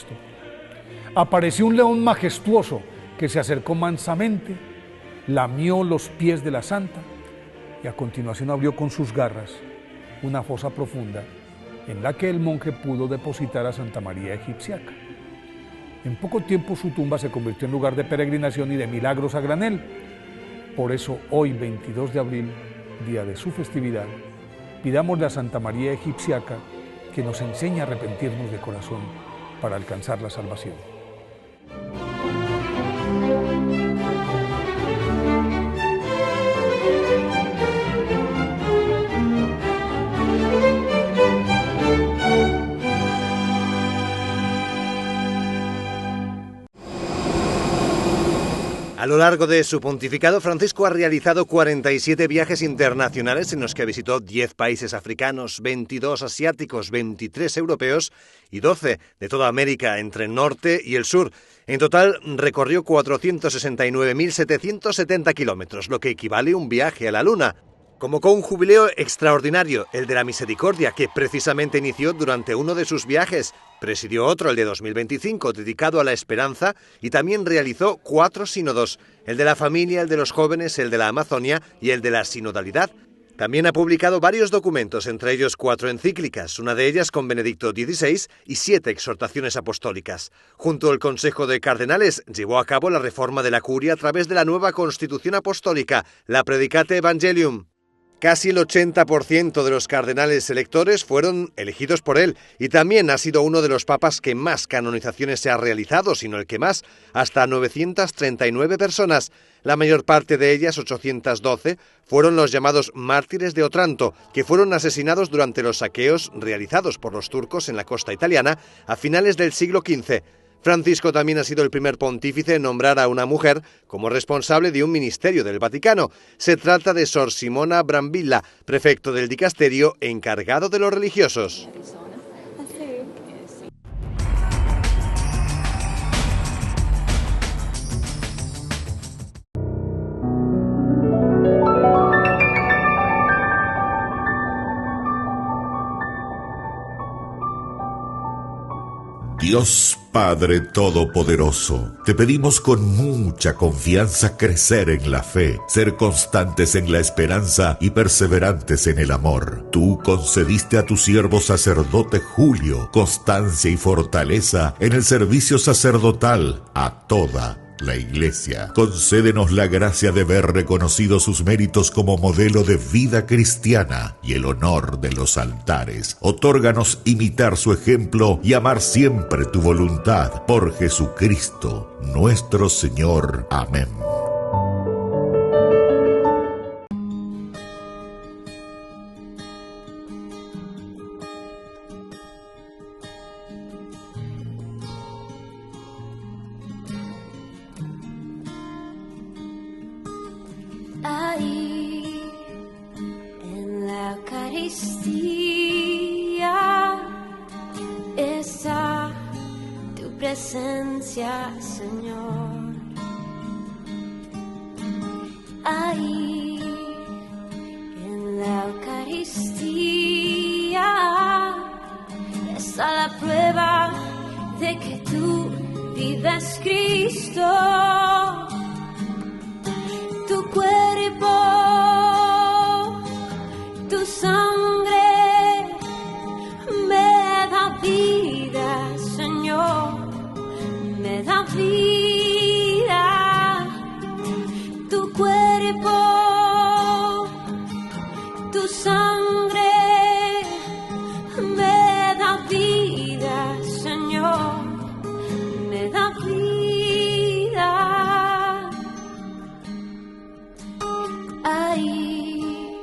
apareció un león majestuoso que se acercó mansamente, lamió los pies de la santa y a continuación abrió con sus garras una fosa profunda en la que el monje pudo depositar a Santa María Egipciaca. En poco tiempo su tumba se convirtió en lugar de peregrinación y de milagros a granel. Por eso hoy, 22 de abril, día de su festividad, pidámosle a Santa María Egipciaca que nos enseñe a arrepentirnos de corazón para alcanzar la salvación. A lo largo de su pontificado, Francisco ha realizado 47 viajes internacionales en los que visitó 10 países africanos, 22 asiáticos, 23 europeos y 12 de toda América, entre el norte y el sur. En total recorrió 469.770 kilómetros, lo que equivale a un viaje a la Luna. Convocó un jubileo extraordinario, el de la Misericordia, que precisamente inició durante uno de sus viajes. Presidió otro, el de 2025, dedicado a la esperanza, y también realizó 4 sínodos, el de la familia, el de los jóvenes, el de la Amazonia y el de la sinodalidad. También ha publicado varios documentos, entre ellos 4 encíclicas, una de ellas con Benedicto XVI y 7 exhortaciones apostólicas. Junto al Consejo de Cardenales, llevó a cabo la reforma de la curia a través de la nueva Constitución Apostólica, la Predicate Evangelium. Casi el 80% de los cardenales electores fueron elegidos por él y también ha sido uno de los papas que más canonizaciones se ha realizado, sino el que más, hasta 939 personas. La mayor parte de ellas, 812, fueron los llamados mártires de Otranto, que fueron asesinados durante los saqueos realizados por los turcos en la costa italiana a finales del siglo XV. Francisco también ha sido el primer pontífice en nombrar a una mujer como responsable de un ministerio del Vaticano. Se trata de Sor Simona Brambilla, prefecto del dicasterio encargado de los religiosos. Dios Padre Todopoderoso, te pedimos con mucha confianza crecer en la fe, ser constantes en la esperanza y perseverantes en el amor. Tú concediste a tu siervo sacerdote Julio constancia y fortaleza en el servicio sacerdotal a toda la Iglesia. Concédenos la gracia de ver reconocidos sus méritos como modelo de vida cristiana y el honor de los altares. Otórganos imitar su ejemplo y amar siempre tu voluntad. Por Jesucristo, nuestro Señor. Amén. Ahí en la Eucaristía está tu presencia, Señor. Ahí en la Eucaristía está la prueba de que tú vives, Cristo. Tu cuerpo, tu sangre me da vida, Señor, me da vida. Tu cuerpo, tu sangre me da vida, Señor, me da vida. Ahí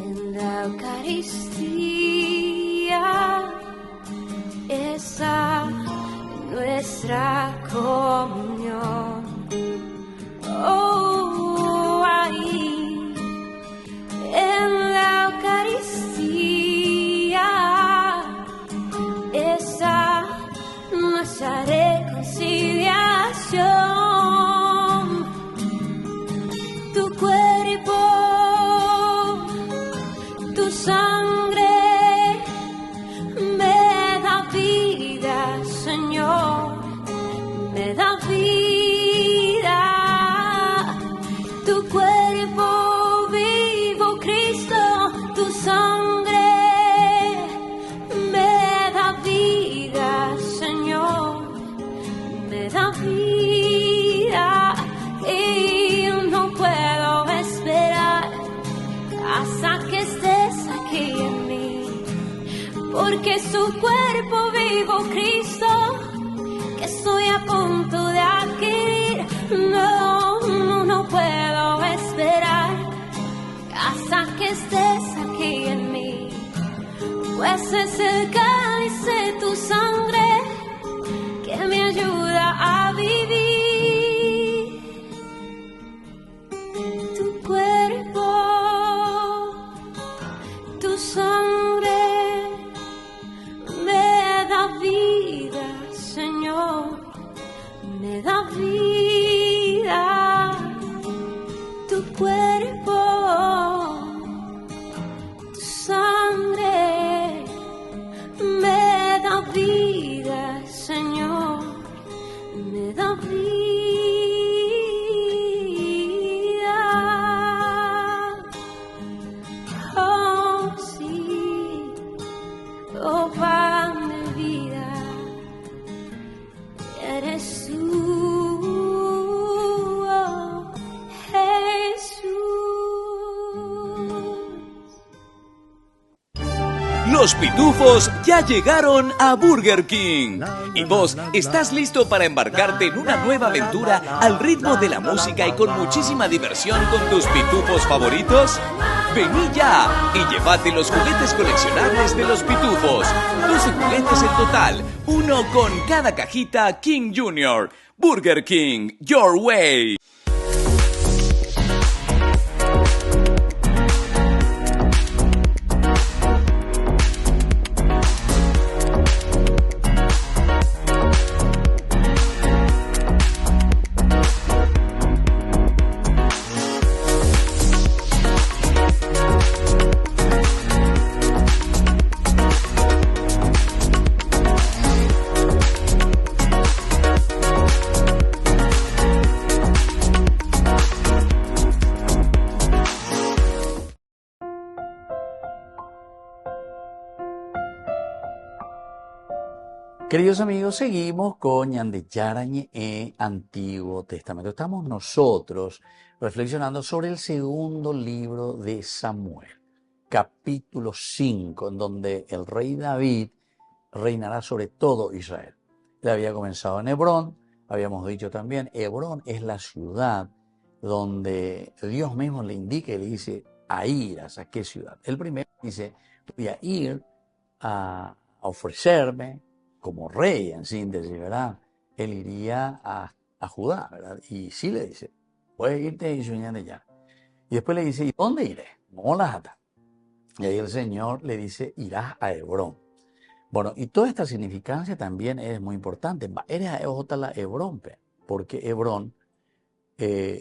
en la Eucaristía está nuestra comunión. Oh, ahí en la Eucaristía está nuestra reconciliación. Sangre me da vida, Señor, me da vida. Tu cuerpo vivo, Cristo, tu sangre me da vida, Señor, me da vida. Y no puedo esperar hasta que estés aquí en mí, porque su cuerpo vivo, Cristo, que estoy a punto de adquirir. No puedo esperar hasta que estés aquí en mí, pues es el cáliz de tu sangre que me ayuda a vivir. Tu cuerpo, tu sangre me da vida, Señor, me da vida. Tu cuerpo, tu sangre Los pitufos ya llegaron a Burger King. ¿Y vos estás listo para embarcarte en una nueva aventura al ritmo de la música y con muchísima diversión con tus pitufos favoritos? Vení ya y llévate los juguetes coleccionables de los pitufos. 12 juguetes en total, uno con cada cajita King Jr. Burger King, your way. Queridos amigos, seguimos con Ñande Yarañe Antiguo Testamento. Estamos nosotros reflexionando sobre el segundo libro de Samuel, capítulo 5, en donde el rey David reinará sobre todo Israel. Él había comenzado en Hebrón, habíamos dicho también, Hebrón es la ciudad donde Dios mismo le indica y le dice a ir, ¿a qué ciudad? El primero dice, voy a ir a ofrecerme como rey, en síntesis, ¿verdad? Él iría a Judá, ¿verdad? Y sí le dice, puedes irte y soñar ya. Y después le dice, ¿y dónde iré? Molajata. Y ahí el Señor le dice, irás a Hebrón. Bueno, y toda esta significancia también es muy importante. Eres a la Hebrón, porque Hebrón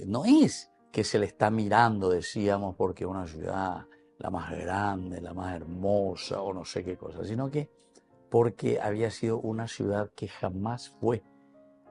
no es que se le está mirando, decíamos, porque es una ciudad la más grande, la más hermosa o no sé qué cosa, sino que porque había sido una ciudad que jamás fue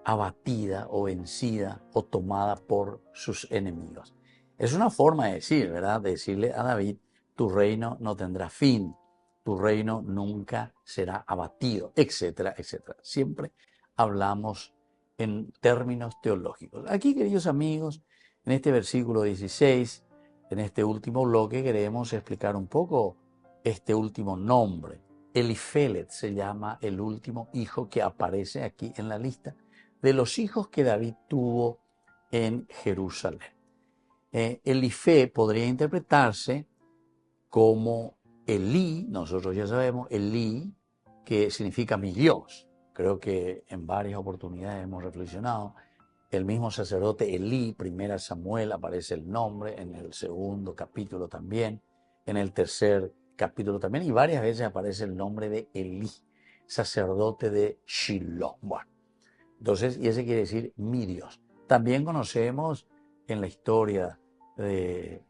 abatida o vencida o tomada por sus enemigos. Es una forma de decir, ¿verdad? De decirle a David, tu reino no tendrá fin, tu reino nunca será abatido, etcétera, etcétera. Siempre hablamos en términos teológicos. Aquí, queridos amigos, en este versículo 16, en este último bloque, queremos explicar un poco este último nombre. Elifelet se llama el último hijo que aparece aquí en la lista de los hijos que David tuvo en Jerusalén. Elifé podría interpretarse como Elí, nosotros ya sabemos, Elí, que significa mi Dios. Creo que en varias oportunidades hemos reflexionado. El mismo sacerdote Elí, 1 Samuel, aparece el nombre, en el segundo capítulo también, en el tercer capítulo también, y varias veces aparece el nombre de Elí, sacerdote de Shiloh. Bueno, entonces, y ese quiere decir mi Dios. También conocemos en la historia de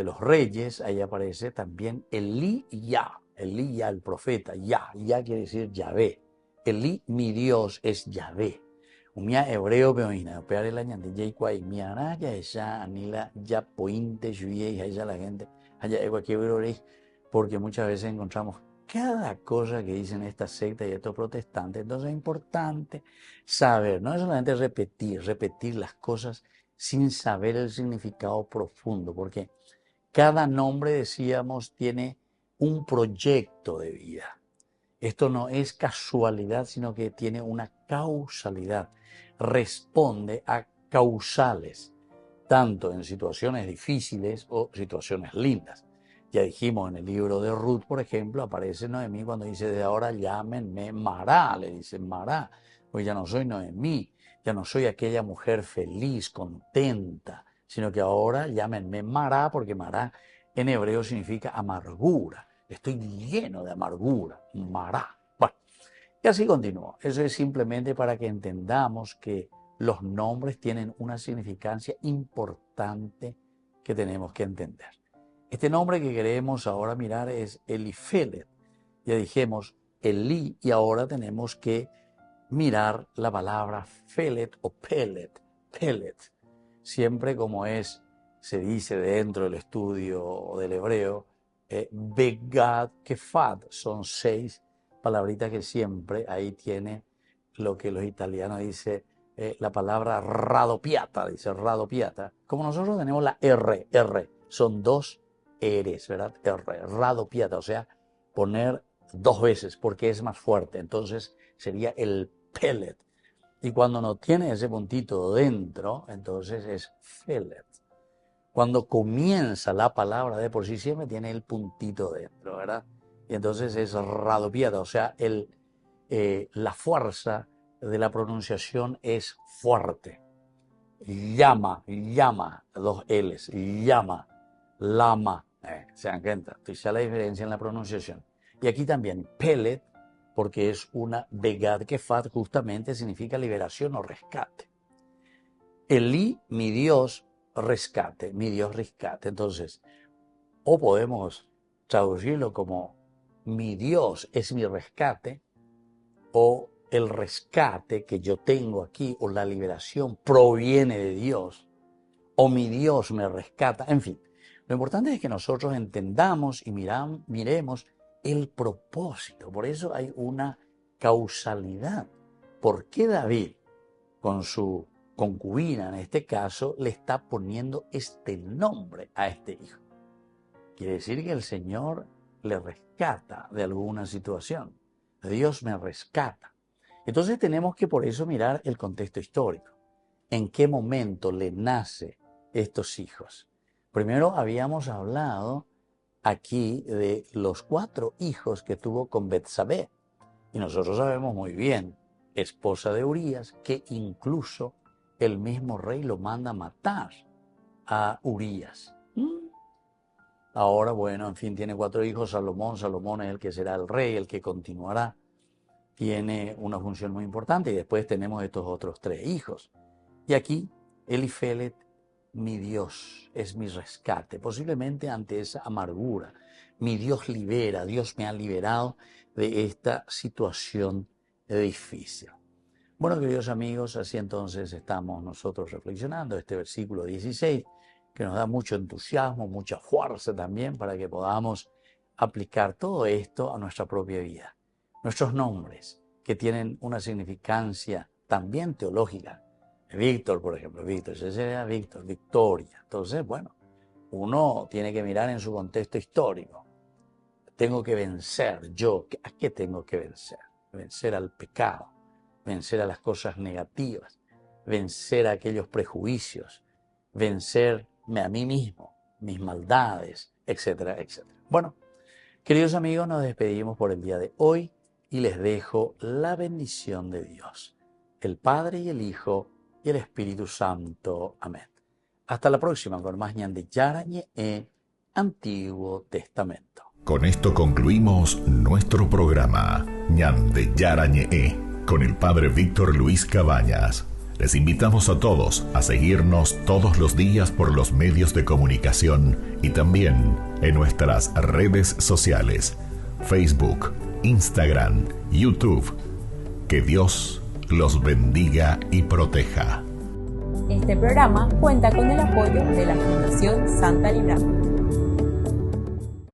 los reyes, ahí aparece también Elí Ya, el profeta, Ya quiere decir Yahvé. Elí, mi Dios, es Yahvé. Umia hebreo peoina, peare la ñande yaikwai, miara ya esa anila ya pointe juye y ella la gente. Porque muchas veces encontramos cada cosa que dicen esta secta y estos protestantes. Entonces es importante saber, no es solamente repetir las cosas sin saber el significado profundo, porque cada nombre, decíamos, tiene un proyecto de vida. Esto no es casualidad, sino que tiene una causalidad. Responde a causales, tanto en situaciones difíciles o situaciones lindas. Ya dijimos en el libro de Ruth, por ejemplo, aparece Noemí cuando dice, de ahora llámenme Mará, le dicen Mará, pues ya no soy Noemí, ya no soy aquella mujer feliz, contenta, sino que ahora llámenme Mará, porque Mará en hebreo significa amargura, estoy lleno de amargura, Mará. Bueno, y así continúa. Eso es simplemente para que entendamos que los nombres tienen una significancia importante que tenemos que entender. Este nombre que queremos ahora mirar es Elifelet. Ya dijimos Elí y ahora tenemos que mirar la palabra Felet o Pelet. Siempre como se dice dentro del estudio del hebreo, Begad Kefad. Son 6 palabritas que siempre ahí tiene lo que los italianos dicen. La palabra radopiata, dice radopiata. Como nosotros tenemos la R, son 2 eres, ¿verdad? Radopiata, o sea, poner 2 veces porque es más fuerte. Entonces sería el pellet. Y cuando no tiene ese puntito dentro, entonces es felet. Cuando comienza la palabra de por sí siempre tiene el puntito dentro, ¿verdad? Y entonces es radopiata, o sea, la fuerza de la pronunciación es fuerte. Llama, 2 L's, llama, lama. ¿Se dan cuenta? Entonces la diferencia en la pronunciación. Y aquí también pellet, porque es una begad kefat, justamente significa liberación o rescate. Elí, mi Dios, rescate, mi Dios rescate. Entonces, o podemos traducirlo como mi Dios es mi rescate, o el rescate que yo tengo aquí, o la liberación proviene de Dios, o mi Dios me rescata. En fin, lo importante es que nosotros entendamos y miremos el propósito. Por eso hay una causalidad. ¿Por qué David, con su concubina en este caso, le está poniendo este nombre a este hijo? Quiere decir que el Señor le rescata de alguna situación. Dios me rescata. Entonces tenemos que por eso mirar el contexto histórico. ¿En qué momento le nace estos hijos? Primero habíamos hablado aquí de los 4 hijos que tuvo con Betsabé. Y nosotros sabemos muy bien, esposa de Urías, que incluso el mismo rey lo manda a matar a Urías. Ahora, bueno, en fin, tiene 4 hijos. Salomón es el que será el rey, el que continuará. Tiene una función muy importante. Y después tenemos estos otros 3 hijos. Y aquí, Elifelet, mi Dios es mi rescate, posiblemente ante esa amargura. Mi Dios libera, Dios me ha liberado de esta situación difícil. Bueno, queridos amigos, así entonces estamos nosotros reflexionando este versículo 16, que nos da mucho entusiasmo, mucha fuerza también para que podamos aplicar todo esto a nuestra propia vida. Nuestros nombres, que tienen una significancia también teológica. Víctor, por ejemplo, ese sería Víctor, Victoria. Entonces, bueno, uno tiene que mirar en su contexto histórico. Tengo que vencer, ¿a qué tengo que vencer? Vencer al pecado, vencer a las cosas negativas, vencer a aquellos prejuicios, vencerme a mí mismo, mis maldades, etcétera, etcétera. Bueno, queridos amigos, nos despedimos por el día de hoy y les dejo la bendición de Dios, el Padre y el Hijo y el Espíritu Santo. Amén. Hasta la próxima con más Ñande Yarañe en Antiguo Testamento. Con esto concluimos nuestro programa Ñande Yarañe con el Padre Víctor Luis Cabañas. Les invitamos a todos a seguirnos todos los días por los medios de comunicación y también en nuestras redes sociales, Facebook, Instagram, YouTube. Que Dios los bendiga y proteja. Este programa cuenta con el apoyo de la Fundación Santa Librada.